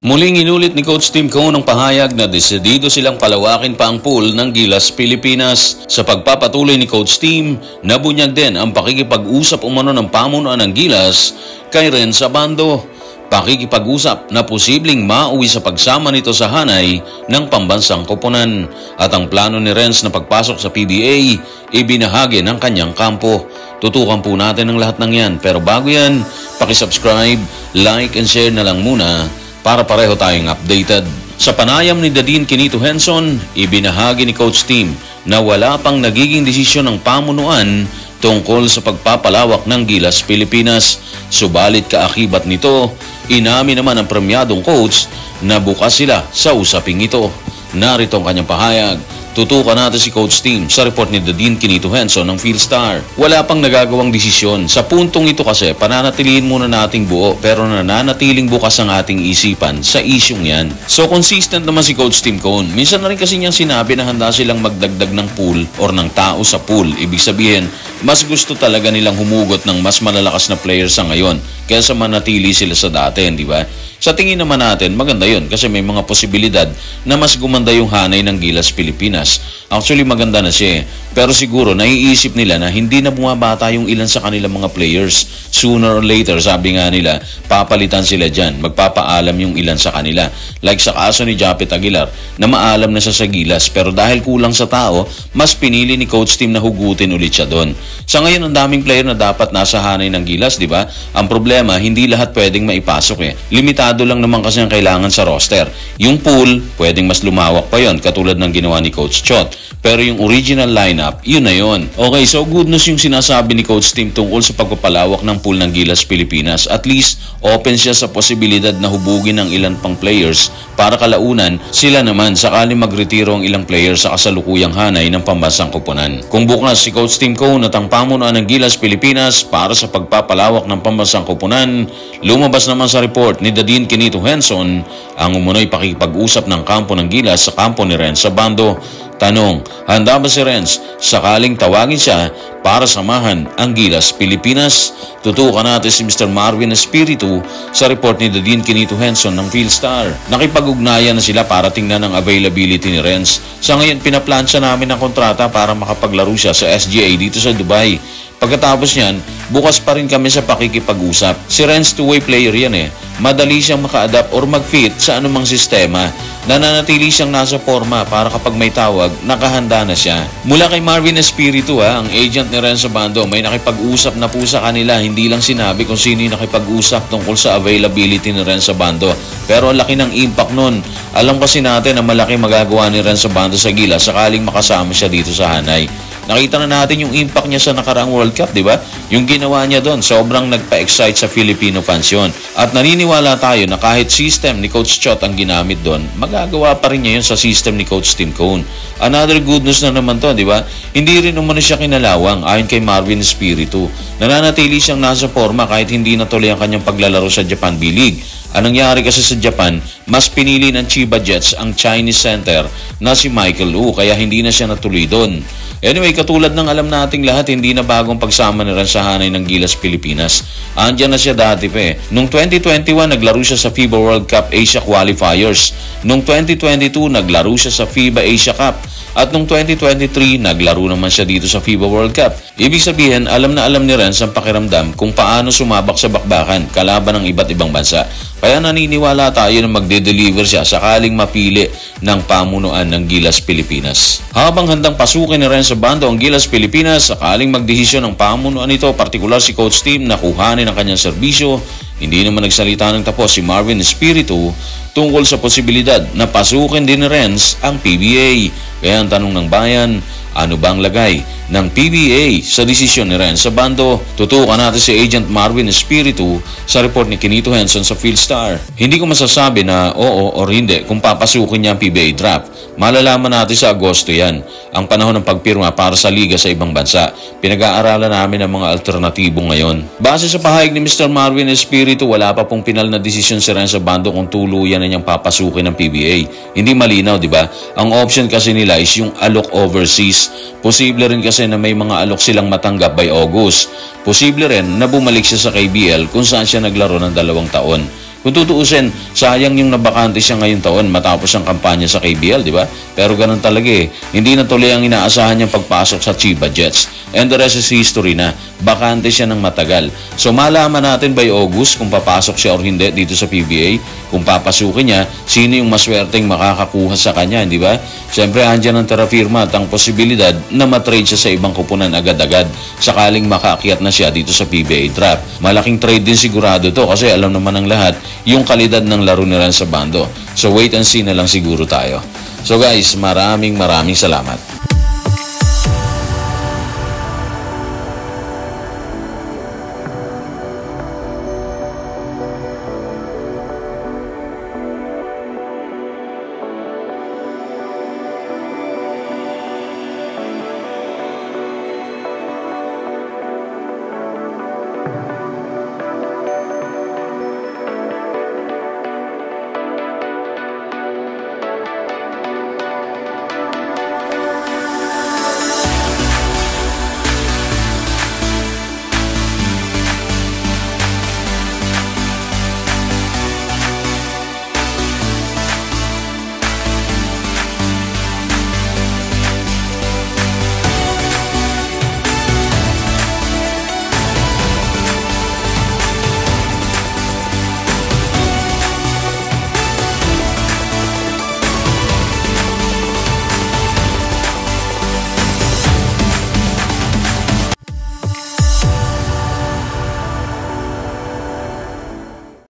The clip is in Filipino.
Muling inulit ni Coach Tim Cone ang pahayag na desidido silang palawakin pa ang pool ng Gilas Pilipinas. Sa pagpapatuloy ni Coach Tim, nabunyag din ang pakikipag-usap umano ng pamunuan ng Gilas kay Renz Abando. Pakikipag-usap na posibleng mauwi sa pagsama nito sa hanay ng pambansang koponan. At ang plano ni Renz na pagpasok sa PBA, ibinahagi ng kanyang kampo. Tutukan po natin ang lahat ng yan. Pero bago yan, pakisubscribe, like and share na lang muna para pareho tayong updated. Sa panayam ni Dadin Quinito Henson, ibinahagi ni Coach Tim na wala pang nagiging desisyon ng pamunuan tungkol sa pagpapalawak ng Gilas Pilipinas. Subalit kaakibat nito, inamin naman ang premyadong coach na bukas sila sa usaping ito. Narito ang kanyang pahayag. Tutukan natin si Coach Tim sa report ni Dadin Quinito Henson ng Philstar. Wala pang nagagawang desisyon. Sa puntong ito kasi, pananatilihin muna nating buo pero nananatiling bukas ang ating isipan sa isyong yan. So consistent naman si Coach Tim Cone. Minsan na rin kasi niyang sinabi na handa silang magdagdag ng pool or ng tao sa pool. Ibig sabihin, mas gusto talaga nilang humugot ng mas malalakas na players sa ngayon kaysa manatili sila sa dati, di ba? Sa tingin naman natin, maganda yun kasi may mga posibilidad na mas gumanda yung hanay ng Gilas Pilipinas. Actually, maganda na siya. Pero siguro, naiisip nila na hindi na bumabata yung ilan sa kanilang mga players. Sooner or later, sabi nga nila, papalitan sila dyan. Magpapaalam yung ilan sa kanila. Like sa kaso ni Japet Aguilar, na maalam na siya sa Gilas. Pero dahil kulang sa tao, mas pinili ni Coach Tim na hugutin ulit siya doon. Sa ngayon, ang daming player na dapat nasa hanay ng Gilas, di ba? Ang problema, hindi lahat pwedeng maipasok eh. Limitado lang naman kasi ang kailangan sa roster. Yung pool, pwedeng mas lumawak pa yon katulad ng ginawa ni Coach Chot. Pero yung original lineup, yun na yun. Okay, so good news yung sinasabi ni Coach Tim tungkol sa pagpapalawak ng pool ng Gilas Pilipinas. At least, open siya sa posibilidad na hubugin ng ilan pang players para kalaunan sila naman sakaling magretiro ang ilang players sa kasalukuyang hanay ng pambansang koponan. Kung bukas si Coach Tim Cone at ang pamunuan ng Gilas Pilipinas para sa pagpapalawak ng pambansang koponan, lumabas naman sa report ni Dadin Quinito Henson ang umunoy pakikipag-usap ng kampo ng Gilas sa kampo ni Renz Abando. Tanong, handa ba si Renz sakaling tawagin siya para samahan ang Gilas Pilipinas? Tutukan natin si Mr. Marvin Espiritu sa report ni Dadin Quinito Henson ng Philstar. Nakipag-ugnayan na sila para tingnan ang availability ni Renz. Sa ngayon, pinaplansya namin ang kontrata para makapaglaro siya sa SGA dito sa Dubai. Pagkatapos niyan, bukas pa rin kami sa pakikipag-usap. Si Renz two-way player yan eh. Madali siyang maka-adapt or mag-fit sa anumang sistema. Nananatili siyang nasa forma para kapag may tawag, nakahanda na siya. Mula kay Marvin Espiritu ang agent ni Renz Abando, may nakipag-usap na po sa kanila. Hindi lang sinabi kung sino yung nakipag-usap tungkol sa availability ni Renz Abando. Pero ang laki ng impact nun. Alam kasi natin na malaki magagawa ni Renz Abando sa Gilas sakaling makasama siya dito sa hanay. Nakita na natin yung impact niya sa nakaraang World Cup, di ba? Yung ginawa niya doon, sobrang nagpa-excite sa Filipino fans yun. At naniniwala tayo na kahit system ni Coach Chot ang ginamit doon, magagawa pa rin niya yun sa system ni Coach Tim Cone. Another good news na naman to, di ba? Hindi rin umano siya kinalawang ayon kay Marvin Espiritu. Nananatili siyang nasa forma kahit hindi natuloy ang kanyang paglalaro sa Japan B-League. Anong nangyari kasi sa Japan, mas pinili ng Chiba Jets ang Chinese center na si Michael Wu, kaya hindi na siya natuloy doon. Anyway, katulad ng alam nating lahat, hindi na bagong pagsama ni Renz sa hanay ng Gilas Pilipinas. Andiyan na siya dati pa eh. Noong 2021, naglaro siya sa FIBA World Cup Asia Qualifiers. Noong 2022, naglaro siya sa FIBA Asia Cup. At noong 2023, naglaro naman siya dito sa FIBA World Cup. Ibig sabihin, alam na alam ni Renz ang pakiramdam kung paano sumabak sa bakbakan kalaban ng iba't ibang bansa. Kaya naniniwala tayo na magde-deliver siya sakaling mapili ng pamunuan ng Gilas Pilipinas. Habang handang pasukin ni Renz Abando ang Gilas Pilipinas, sakaling magdesisyon ng pamunuan nito, partikular si Coach Tim na kuhanin ang kanyang serbisyo, hindi naman nagsalita ng tapos si Marvin Espiritu tungkol sa posibilidad na pasukin din ni Renz ang PBA. Kaya ang tanong ng bayan, ano bang lagay ng PBA sa desisyon ni Renz Abando? Tutukan natin si Agent Marvin Espiritu sa report ni Quinito Henson sa Philstar. Hindi ko masasabi na oo o hindi kung papasukin niya ang PBA draft. Malalaman natin sa Agosto yan, ang panahon ng pagpirma para sa liga sa ibang bansa. Pinag-aaralan namin ang mga alternatibo ngayon. Base sa pahayag ni Mr. Marvin Espiritu, wala pa pong pinal na desisyon si Renz Abando kung tuluyan na niyang papasukin ng PBA. Hindi malinaw, di ba? Ang option kasi nila is yung alok overseas. Posible rin kasi na may mga alok silang matanggap by August. Posible rin na bumalik siya sa KBL kung saan siya naglaro ng 2 taon. Kung tutuusin, sayang yung nabakante siya ngayong taon matapos ang kampanya sa KBL, di ba? Pero ganun talaga eh. Hindi na tuloy ang inaasahan niyang pagpasok sa Chiba Jets. And the rest is history na. Bakante siya ng matagal. So malaman natin by August kung papasok siya or hindi dito sa PBA. Kung papasukin niya, sino yung maswerteng makakakuha sa kanya, di ba? Siyempre, andyan ang terafirma at ang posibilidad na matrade siya sa ibang kupunan agad-agad sakaling makaakyat na siya dito sa PBA draft. Malaking trade din sigurado to kasi alam naman ng lahat yung kalidad ng laro nila sa bando. So wait and see na lang siguro tayo. So guys, maraming salamat.